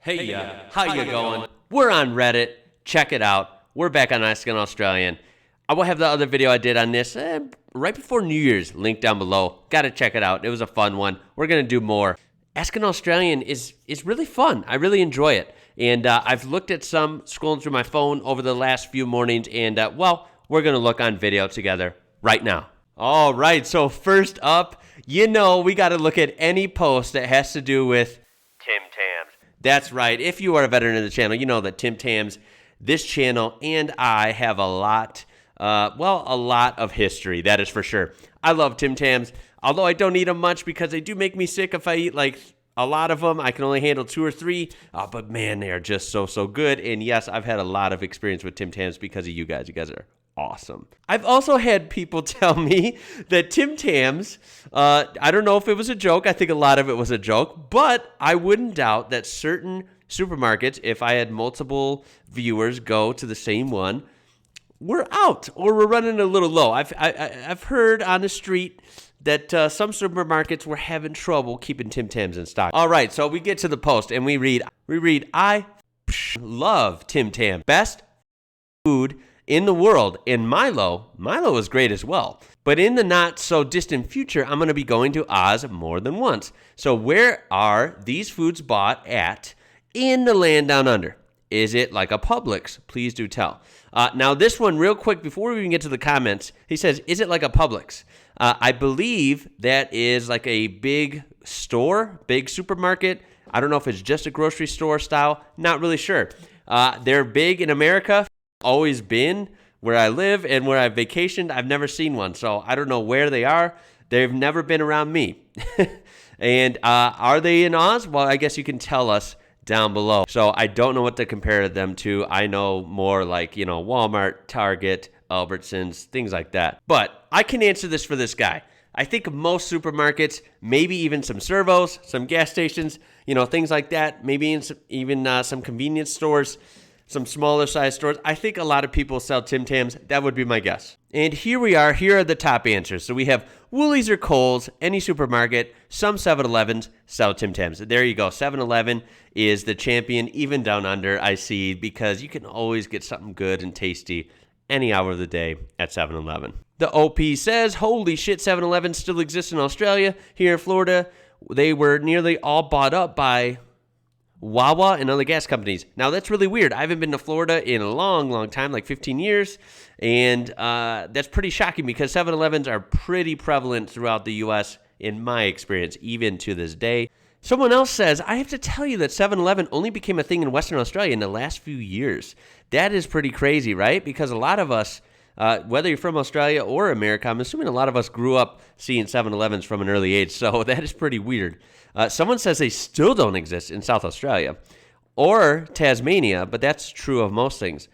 Hey, how you going? We're on Reddit. Check it out. We're back on Asking Australian. I will have the other video I did on this right before New Year's. Link down below. Got to check it out. It was a fun one. We're going to do more. Asking Australian is really fun. I really enjoy it. And I've looked at some scrolling through my phone over the last few mornings. And, we're going to look on video together right now. All right. So first up, we got to look at any post that has to do with Tim Tams. That's right. If you are a veteran of the channel, you know that Tim Tams, this channel, and I have a lot of history. That is for sure. I love Tim Tams, although I don't eat them much because they do make me sick if I eat like a lot of them. I can only handle 2 or 3, but man, they are just so good. And yes, I've had a lot of experience with Tim Tams because of you guys. You guys are awesome. I've also had people tell me that Tim Tams, I don't know if it was a joke. I think a lot of it was a joke, but I wouldn't doubt that certain supermarkets, if I had multiple viewers go to the same one, we're out or we're running a little low. I've heard on the street that some supermarkets were having trouble keeping Tim Tams in stock. All right, so we get to the post and we read, I love Tim Tam. Best food in the world. And Milo is great as well. But in the not so distant future, I'm going to be going to Oz more than once. So where are these foods bought at in the land down under? Is it like a Publix? Please do tell. Now this one real quick before we even get to the comments, he says, is it like a Publix? I believe that is like a big store, big supermarket. I don't know if it's just a grocery store style. Not really sure. They're big in America. Always been where I live and where I've vacationed. I've never seen one, so I don't know where they are. They've never been around me. And are they in Oz? Well, I guess you can tell us down below. So I don't know what to compare them to. I know more like, Walmart, Target, Albertsons, things like that. But I can answer this for this guy. I think most supermarkets, maybe even some servos, some gas stations, things like that, maybe even some convenience stores, some smaller size stores. I think a lot of people sell Tim Tams. That would be my guess. And here we are. Here are the top answers. So we have Woolies or Kohl's, any supermarket, some 7-Elevens sell Tim Tams. There you go. 7-Eleven is the champion, even down under, I see, because you can always get something good and tasty any hour of the day at 7-Eleven. The OP says, holy shit, 7-Eleven still exists in Australia. Here in Florida, they were nearly all bought up by Wawa and other gas companies. Now, that's really weird. I haven't been to Florida in a long time, like 15 years. And that's pretty shocking because 7-Elevens are pretty prevalent throughout the U.S. in my experience, even to this day. Someone else says, I have to tell you that 7-Eleven only became a thing in Western Australia in the last few years. That is pretty crazy, right? Because a lot of us, whether you're from Australia or America, I'm assuming a lot of us grew up seeing 7-Elevens from an early age. So that is pretty weird. Someone says they still don't exist in South Australia or Tasmania, but that's true of most things.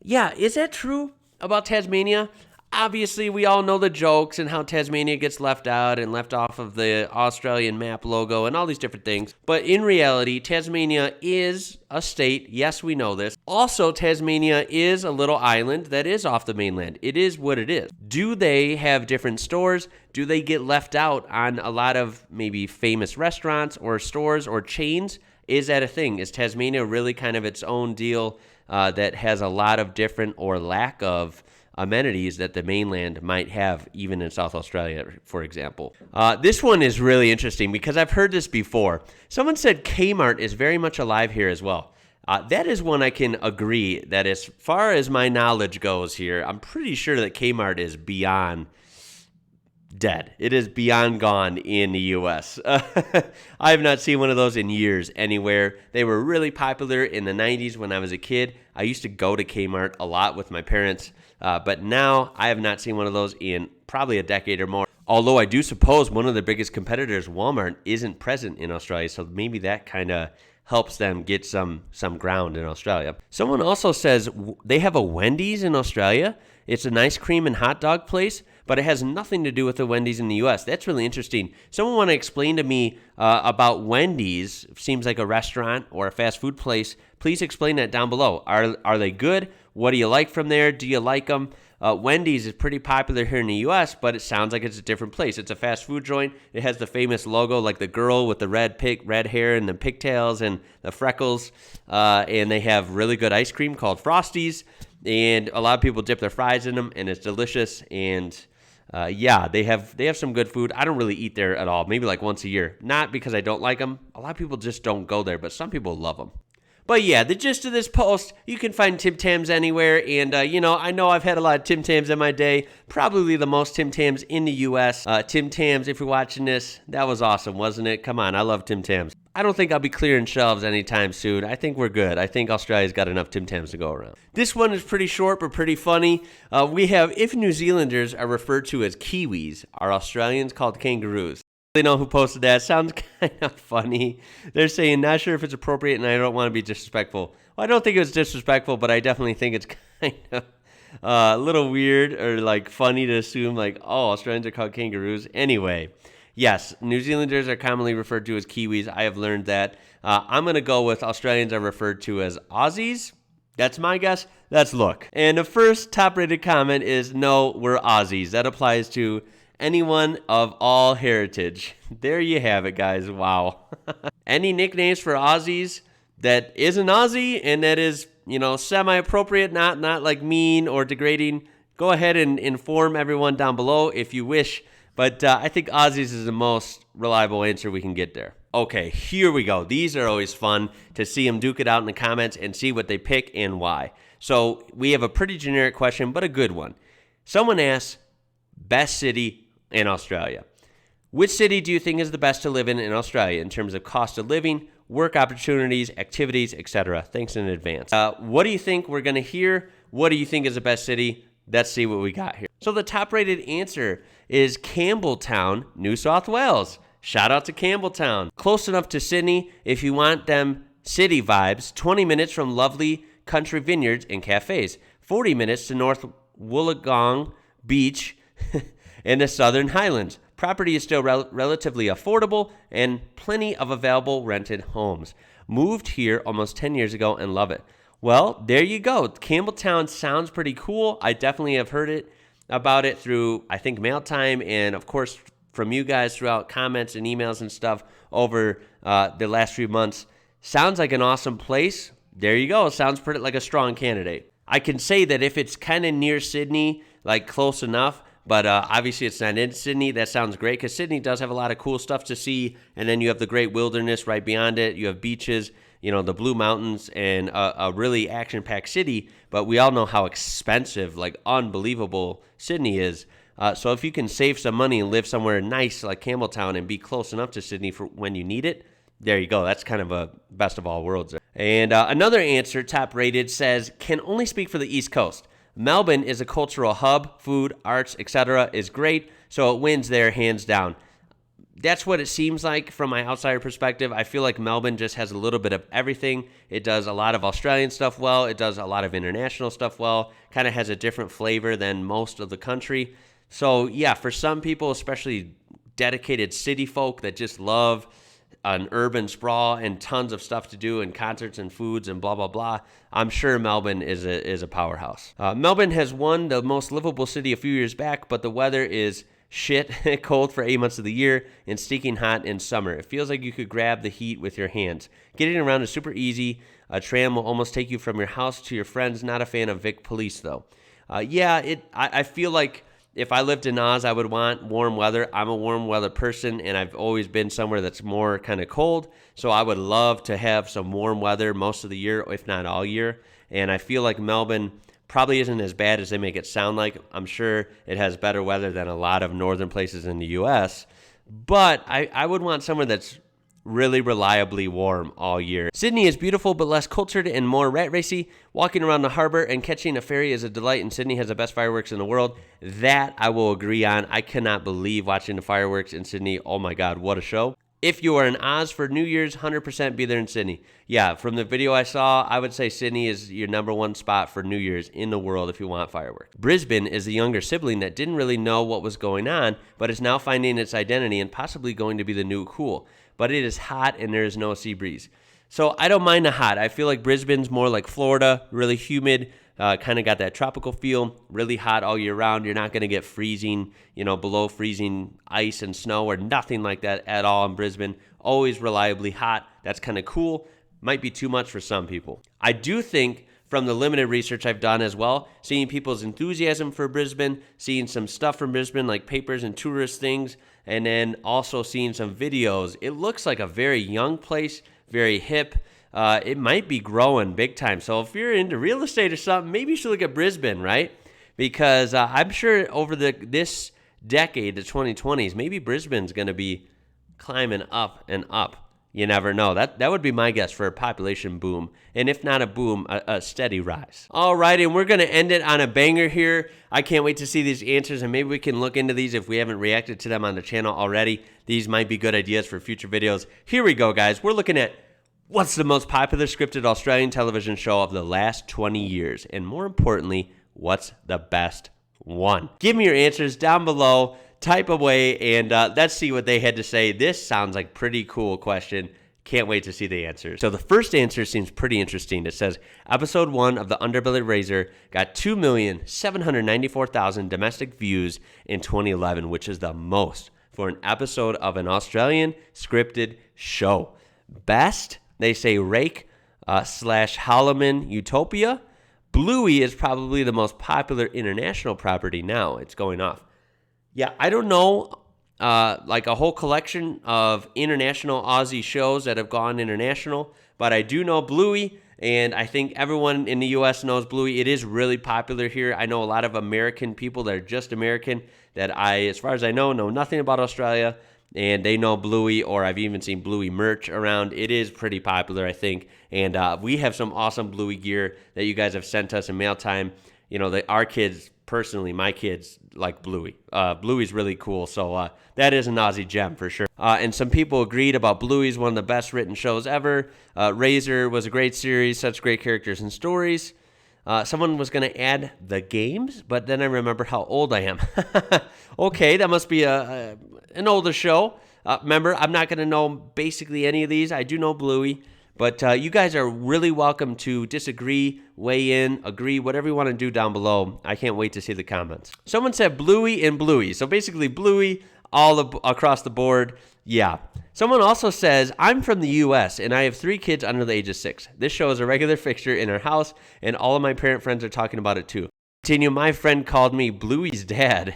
Yeah, is that true about Tasmania? Obviously, we all know the jokes and how Tasmania gets left out and left off of the Australian map logo and all these different things. But in reality, Tasmania is a state. Yes, we know this. Also, Tasmania is a little island that is off the mainland. It is what it is. Do they have different stores? Do they get left out on a lot of maybe famous restaurants or stores or chains? Is that a thing? Is Tasmania really kind of its own deal that has a lot of different or lack of amenities that the mainland might have, even in South Australia, for example? This one is really interesting because I've heard this before. Someone said Kmart is very much alive here as well. That is one I can agree that as far as my knowledge goes here, I'm pretty sure that Kmart is beyond dead. It is beyond gone in the U.S. I have not seen one of those in years anywhere. They were really popular in the 90s when I was a kid. I used to go to Kmart a lot with my parents, but now I have not seen one of those in probably a decade or more. Although I do suppose one of the biggest competitors, Walmart, isn't present in Australia, so maybe that kind of helps them get some ground in Australia. Someone also says they have a Wendy's in Australia. It's an ice cream and hot dog place, but it has nothing to do with the Wendy's in the U.S. That's really interesting. Someone want to explain to me about Wendy's? Seems like a restaurant or a fast food place. Please explain that down below. Are they good? What do you like from there? Do you like them? Wendy's is pretty popular here in the U.S., but it sounds like it's a different place. It's a fast food joint. It has the famous logo, like the girl with the red hair and the pigtails and the freckles. And they have really good ice cream called Frosties. And a lot of people dip their fries in them, and it's delicious. And yeah, they have some good food. I don't really eat there at all. Maybe like once a year. Not because I don't like them. A lot of people just don't go there, but some people love them. But yeah, the gist of this post, you can find Tim Tams anywhere. And, I know I've had a lot of Tim Tams in my day. Probably the most Tim Tams in the U.S. Tim Tams, if you're watching this, that was awesome, wasn't it? Come on, I love Tim Tams. I don't think I'll be clearing shelves anytime soon. I think we're good. I think Australia's got enough Tim Tams to go around. This one is pretty short but pretty funny. We have, if New Zealanders are referred to as Kiwis, are Australians called kangaroos? They know who posted that. Sounds kind of funny. They're saying, not sure if it's appropriate, and I don't want to be disrespectful. Well, I don't think it was disrespectful, but I definitely think it's kind of a little weird or like funny to assume like, oh, Australians are called kangaroos. Anyway, yes, New Zealanders are commonly referred to as Kiwis. I have learned that. I'm going to go with Australians are referred to as Aussies. That's my guess. Let's look. And the first top-rated comment is, no, we're Aussies. That applies to anyone of all heritage. There you have it, guys. Wow. Any nicknames for Aussies that isn't Aussie and that is, semi-appropriate, not like mean or degrading, go ahead and inform everyone down below if you wish. But I think Aussies is the most reliable answer we can get there. Okay, here we go. These are always fun to see them duke it out in the comments and see what they pick and why. So we have a pretty generic question, but a good one. Someone asks, best city in Australia. Which city do you think is the best to live in Australia in terms of cost of living, work opportunities, activities, etc.? Thanks in advance. What do you think we're going to hear? What do you think is the best city? Let's see what we got here. So the top-rated answer is Campbelltown, New South Wales. Shout out to Campbelltown. Close enough to Sydney if you want them city vibes. 20 minutes from lovely country vineyards and cafes. 40 minutes to North Wollongong Beach in the Southern Highlands. Property is still relatively affordable and plenty of available rented homes. Moved here almost 10 years ago and love it. Well, there you go. Campbelltown sounds pretty cool. I definitely have heard about it through, I think, Mail Time and, of course, from you guys throughout comments and emails and stuff over the last few months. Sounds like an awesome place. There you go. Sounds pretty like a strong candidate. I can say that if it's kind of near Sydney, like close enough, but obviously it's not in Sydney. That sounds great because Sydney does have a lot of cool stuff to see. And then you have the great wilderness right beyond it. You have beaches, the Blue Mountains, and a really action-packed city. But we all know how expensive, like unbelievable Sydney is. So if you can save some money and live somewhere nice like Campbelltown and be close enough to Sydney for when you need it, there you go. That's kind of a best of all worlds. And another answer, top-rated, says, can only speak for the East Coast. Melbourne is a cultural hub. Food, arts, etc. is great, so it wins there hands down. That's what it seems like from my outsider perspective. I feel like Melbourne just has a little bit of everything. It does a lot of Australian stuff well. It does a lot of international stuff well. Kind of has a different flavor than most of the country. So, yeah, for some people, especially dedicated city folk that just love an urban sprawl and tons of stuff to do and concerts and foods and blah, blah, blah, I'm sure Melbourne is a powerhouse. Melbourne has won the most livable city a few years back, but the weather is shit, cold for 8 months of the year, and stinking hot in summer. It feels like you could grab the heat with your hands. Getting around is super easy. A tram will almost take you from your house to your friends. Not a fan of Vic Police, though. I feel like if I lived in Oz, I would want warm weather. I'm a warm weather person, and I've always been somewhere that's more kind of cold. So I would love to have some warm weather most of the year, if not all year. And I feel like Melbourne probably isn't as bad as they make it sound like. I'm sure it has better weather than a lot of northern places in the U.S. But I would want somewhere that's really reliably warm all year. Sydney is beautiful but less cultured and more rat racy. Walking around the harbor and catching a ferry is a delight, and Sydney has the best fireworks in the world. That I will agree on. I cannot believe watching the fireworks in Sydney. Oh my God, what a show. If you are in Oz for New Year's, 100% be there in Sydney. Yeah, from the video I saw, I would say Sydney is your number one spot for New Year's in the world if you want fireworks. Brisbane is the younger sibling that didn't really know what was going on, but is now finding its identity and possibly going to be the new cool. But it is hot and there is no sea breeze. So I don't mind the hot. I feel like Brisbane's more like Florida, really humid, Kind of got that tropical feel, really hot all year round. You're not going to get freezing, below freezing ice and snow or nothing like that at all in Brisbane. Always reliably hot. That's kind of cool. Might be too much for some people. I do think from the limited research I've done as well, seeing people's enthusiasm for Brisbane, seeing some stuff from Brisbane like papers and tourist things, and then also seeing some videos. It looks like a very young place, very hip. It might be growing big time. So if you're into real estate or something, maybe you should look at Brisbane, right? Because I'm sure over this decade, the 2020s, maybe Brisbane's going to be climbing up and up. You never know. That would be my guess for a population boom. And if not a boom, a steady rise. All right, and we're going to end it on a banger here. I can't wait to see these answers, and maybe we can look into these if we haven't reacted to them on the channel already. These might be good ideas for future videos. Here we go, guys. We're looking at what's the most popular scripted Australian television show of the last 20 years? And more importantly, what's the best one? Give me your answers down below. Type away, and let's see what they had to say. This sounds like a pretty cool question. Can't wait to see the answers. So the first answer seems pretty interesting. It says, episode 1 of The Underbelly Razor got 2,794,000 domestic views in 2011, which is the most for an episode of an Australian scripted show. Best, they say Rake / Holloman Utopia. Bluey is probably the most popular international property now. It's going off. Yeah, I don't know, like a whole collection of international Aussie shows that have gone international, but I do know Bluey, and I think everyone in the U.S. knows Bluey. It is really popular here. I know a lot of American people that are just American that as far as I know nothing about Australia, and they know Bluey, or I've even seen Bluey merch around. It is pretty popular, I think, and we have some awesome Bluey gear that you guys have sent us in mail time. Our kids, personally, my kids like Bluey. Bluey's really cool, so that is an Aussie gem for sure. And some people agreed about Bluey's one of the best written shows ever. Razor was a great series, such great characters and stories. Someone was going to add The Games, but then I remember how old I am. Okay, that must be an older show. Remember, I'm not going to know basically any of these. I do know Bluey. But you guys are really welcome to disagree, weigh in, agree, whatever you want to do down below. I can't wait to see the comments. Someone said Bluey and Bluey. So basically Bluey all across the board. Yeah. Someone also says, I'm from the U.S. and I have 3 kids under the age of 6. This show is a regular fixture in our house and all of my parent friends are talking about it too. Continue, my friend called me Bluey's dad.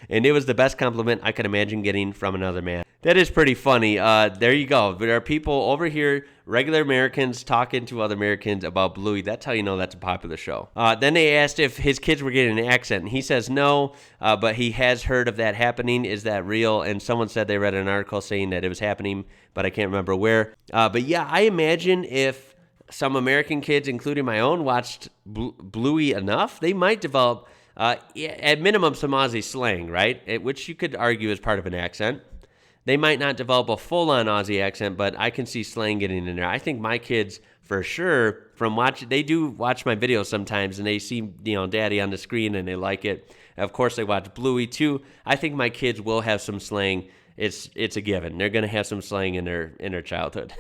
And it was the best compliment I could imagine getting from another man. That is pretty funny. There you go. There are people over here, regular Americans, talking to other Americans about Bluey. That's how you know that's a popular show. Then they asked if his kids were getting an accent, and he says no, but he has heard of that happening. Is that real? And someone said they read an article saying that it was happening, but I can't remember where. But yeah, I imagine if some American kids, including my own, watched Bluey enough, they might develop, at minimum, some Aussie slang, right? Which you could argue is part of an accent. They might not develop a full-on Aussie accent, but I can see slang getting in there. I think my kids, for sure, they do watch my videos sometimes, and they see, Daddy on the screen, and they like it. Of course, they watch Bluey, too. I think my kids will have some slang. It's a given. They're going to have some slang in their childhood.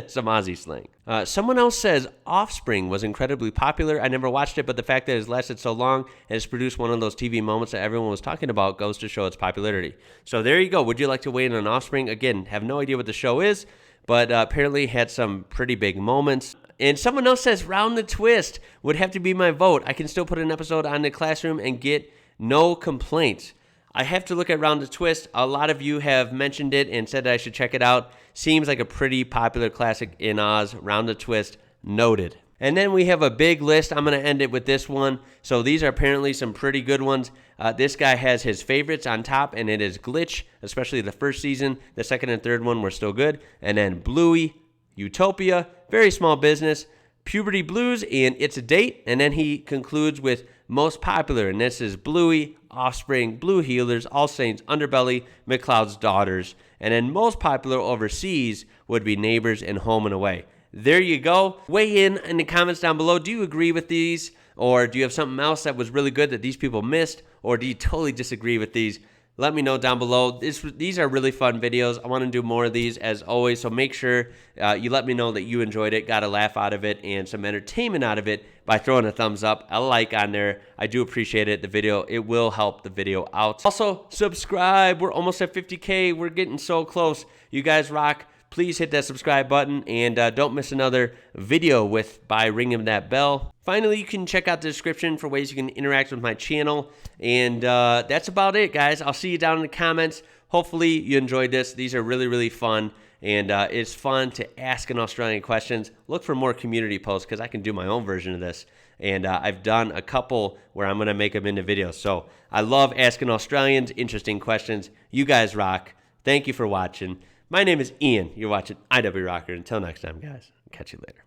Some Aussie slang. Someone else says Offspring was incredibly popular. I never watched it, but the fact that it's lasted so long and it's produced one of those TV moments that everyone was talking about goes to show its popularity. So there you go. Would you like to weigh in on Offspring? Again, have no idea what the show is, but apparently had some pretty big moments. And someone else says Round the Twist would have to be my vote. I can still put an episode on the classroom and get no complaints. I have to look at Round the Twist. A lot of you have mentioned it and said that I should check it out. Seems like a pretty popular classic in Oz. Round the Twist, noted. And then we have a big list. I'm going to end it with this one. So these are apparently some pretty good ones. This guy has his favorites on top, and it is Glitch, especially the first season. The second and third one were still good. And then Bluey, Utopia, Very Small Business, Puberty Blues, and It's a Date. And then he concludes with most popular, and this is Bluey, Offspring, Blue Healers, All Saints, Underbelly, McCloud's Daughters. And then most popular overseas would be Neighbors and Home and Away. There you go. Weigh in the comments down below. Do you agree with these? Or do you have something else that was really good that these people missed? Or do you totally disagree with these? let me know down below. These are really fun videos. I want to do more of these as always, so make sure you let me know that you enjoyed it, got a laugh out of it, and some entertainment out of it by throwing a thumbs up, a like on there. I do appreciate it. It will help the video out. Also, subscribe. We're almost at 50K. We're getting so close. You guys rock. Please hit that subscribe button, and don't miss another video by ringing that bell. Finally, you can check out the description for ways you can interact with my channel. And that's about it, guys. I'll see you down in the comments. Hopefully, you enjoyed this. These are really, really fun. And it's fun to ask an Australian questions. Look for more community posts because I can do my own version of this. And I've done a couple where I'm going to make them into videos. So I love asking Australians interesting questions. You guys rock. Thank you for watching. My name is Ian. You're watching IWrocker. Until next time, guys. Catch you later.